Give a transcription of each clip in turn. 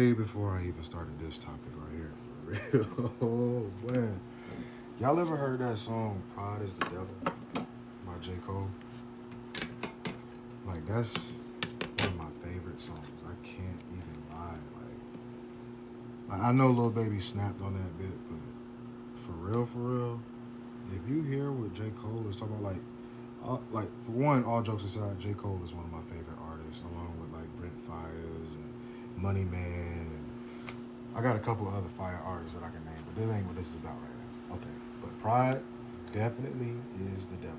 way before I even started this topic right here. For real. Oh, man. Y'all ever heard that song, Pride is the Devil, by J. Cole? Like, that's one of my favorite songs. I can't even lie. I know Lil Baby snapped on that bit, but for real, if you hear what J. Cole is talking about, like for one, all jokes aside, J. Cole is one of my favorite artists, along with like Brent Fires and Money Man, and I got a couple of other fire artists that I can name, but that ain't what this is about right now. Okay, but Pride definitely is the devil.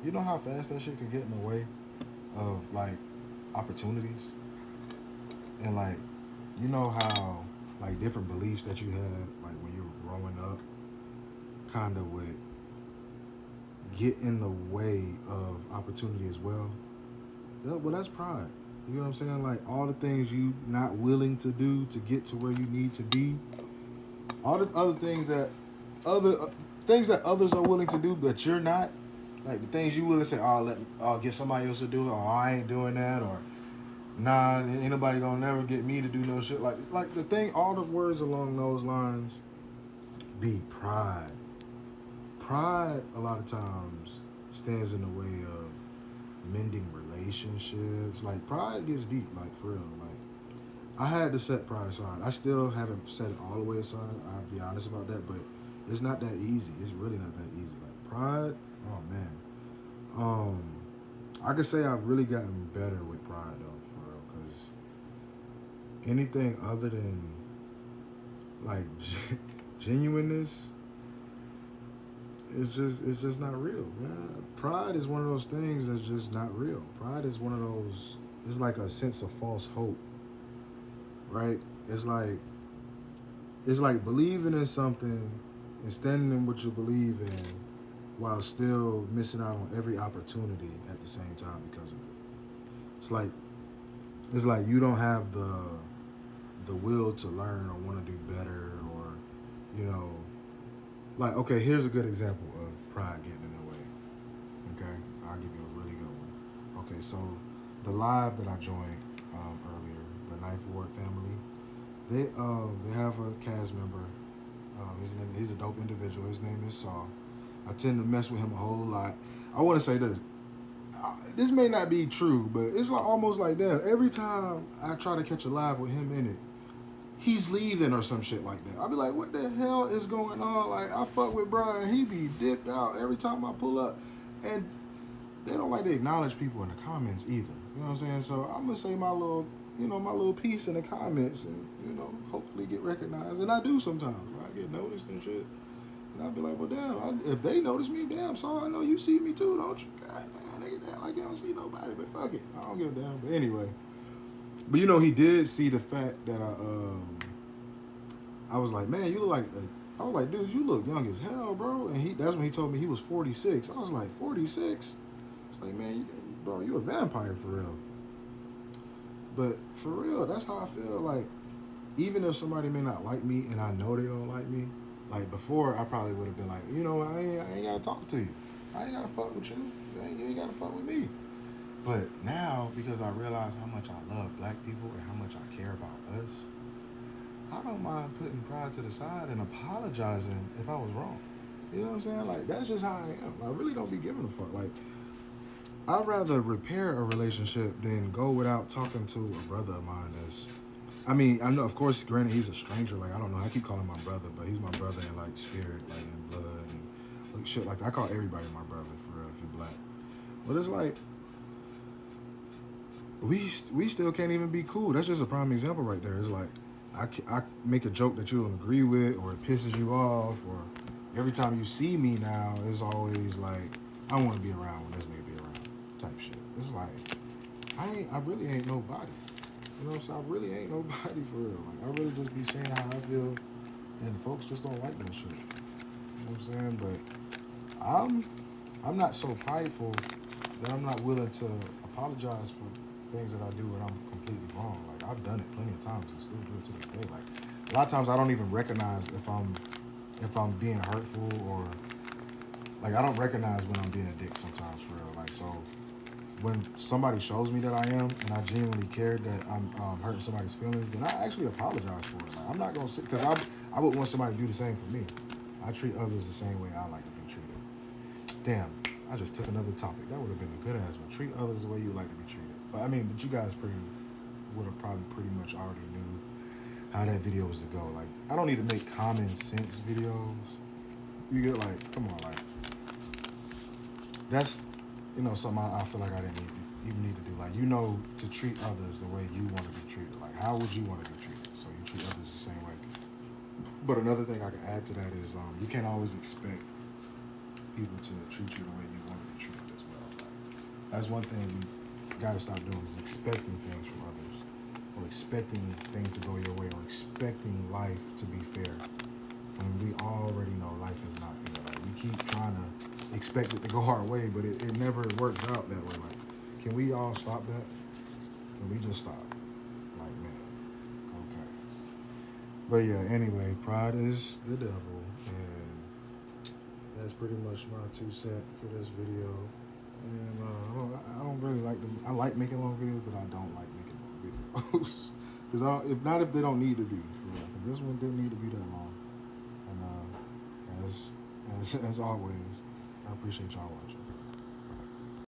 You know how fast that shit could get in the way of like opportunities, and like you know how like different beliefs that you had like when you were growing up kind of would get in the way of opportunity as well. Well, that's pride. You know what I'm saying? Like all the things you not willing to do to get to where you need to be. All the other things that other things that others are willing to do, but you're not. Like the things you willing to say, I'll get somebody else to do it, or I ain't doing that, or nah, ain't nobody gonna never get me to do no shit. Like the thing, all the words along those lines be pride. Pride a lot of times stands in the way of mending relationships. Like pride gets deep, like for real. Like I had to set pride aside. I still haven't set it all the way aside. I'll be honest about that, but it's not that easy. It's really not that easy. Like pride, oh man. I could say I've really gotten better with pride though, for real, because anything other than like genuineness, it's just not real, man. Pride is one of those things that's just not real. Pride is one of those. It's like a sense of false hope, right? It's like believing in something and standing in what you believe in, while still missing out on every opportunity at the same time because of it. It's like you don't have the will to learn or want to do better, or you know, like okay, here's a good example of pride getting in the way. Okay, I'll give you a really good one. Okay, so the live that I joined earlier, the Knife Ward family, they have a cast member. He's a dope individual. His name is Saul. I tend to mess with him a whole lot. I want to say this. This may not be true, but it's like almost like that. Every time I try to catch a live with him in it, he's leaving or some shit like that. I'll be like, what the hell is going on? Like, I fuck with Brian. He be dipped out every time I pull up. And they don't like to acknowledge people in the comments either. You know what I'm saying? So I'm going to say my little piece in the comments and, hopefully get recognized. And I do sometimes. Right? I get noticed and shit. And I'll be like, well, damn, if they notice me, damn, so I know you see me too, don't you? God, man, nigga, damn, like you don't see nobody, but fuck it. I don't give a damn. But anyway. But, he did see the fact that I was like, man, you look like, I was like, dude, you look young as hell, bro. And that's when he told me he was 46. I was like, 46? It's like, man, bro, you a vampire for real. But for real, that's how I feel. Like, even if somebody may not like me and I know they don't like me, like before, I probably would have been like, I ain't got to talk to you. I ain't got to fuck with you. You ain't got to fuck with me. But now, because I realize how much I love black people and how much I care about us, I don't mind putting pride to the side and apologizing if I was wrong. You know what I'm saying? Like, that's just how I am. I really don't be giving a fuck. Like, I'd rather repair a relationship than go without talking to a brother of mine I know, of course, granted, he's a stranger. Like, I don't know. I keep calling him my brother, but he's my brother in, like, spirit, like, in blood and, like, shit like that. I call everybody my brother, for real, if you're black. But it's like, we still can't even be cool. That's just a prime example right there. It's like, I make a joke that you don't agree with, or it pisses you off, or every time you see me now, it's always like, I want to be around when this nigga be around, type shit. It's like, I really ain't nobody. You know what I'm saying? I really ain't nobody for real. Like, I really just be saying how I feel, and folks just don't like that shit. You know what I'm saying? But I'm not so prideful that I'm not willing to apologize for things that I do when I'm completely wrong. Like, I've done it plenty of times and still do it to this day. Like, a lot of times I don't even recognize if I'm being hurtful, or like I don't recognize when I'm being a dick sometimes, for real. Like, so when somebody shows me that I am, and I genuinely care that I'm hurting somebody's feelings, then I actually apologize for it. Like, I'm not gonna sit because I would want somebody to do the same for me. I treat others the same way I like to be treated. Damn, I just took another topic. That would have been a good ass one. Treat others the way you like to be treated. But I mean, but you guys would have probably pretty much already knew how that video was to go. Like, I don't need to make common sense videos. You get like, come on, like that's something I feel like I didn't even need to do. Like, to treat others the way you want to be treated. Like, how would you want to be treated? So you treat others the same way. But another thing I can add to that is you can't always expect people to treat you the way you want to be treated as well. Like, that's one thing we got to stop doing is expecting things from others, or expecting things to go your way, or expecting life to be fair. When we already know life is not fair. Like, we keep trying to expect it to go our way, but it never works out that way. Like, can we all stop that? Can we just stop? Like, man, okay. But yeah, anyway, pride is the devil, and that's pretty much my 2 cents for this video. And I don't really like them. I like making long videos, but I don't like making long videos. Because if they don't need to be, for real. Because this one didn't need to be that long. And as always, I appreciate y'all watching.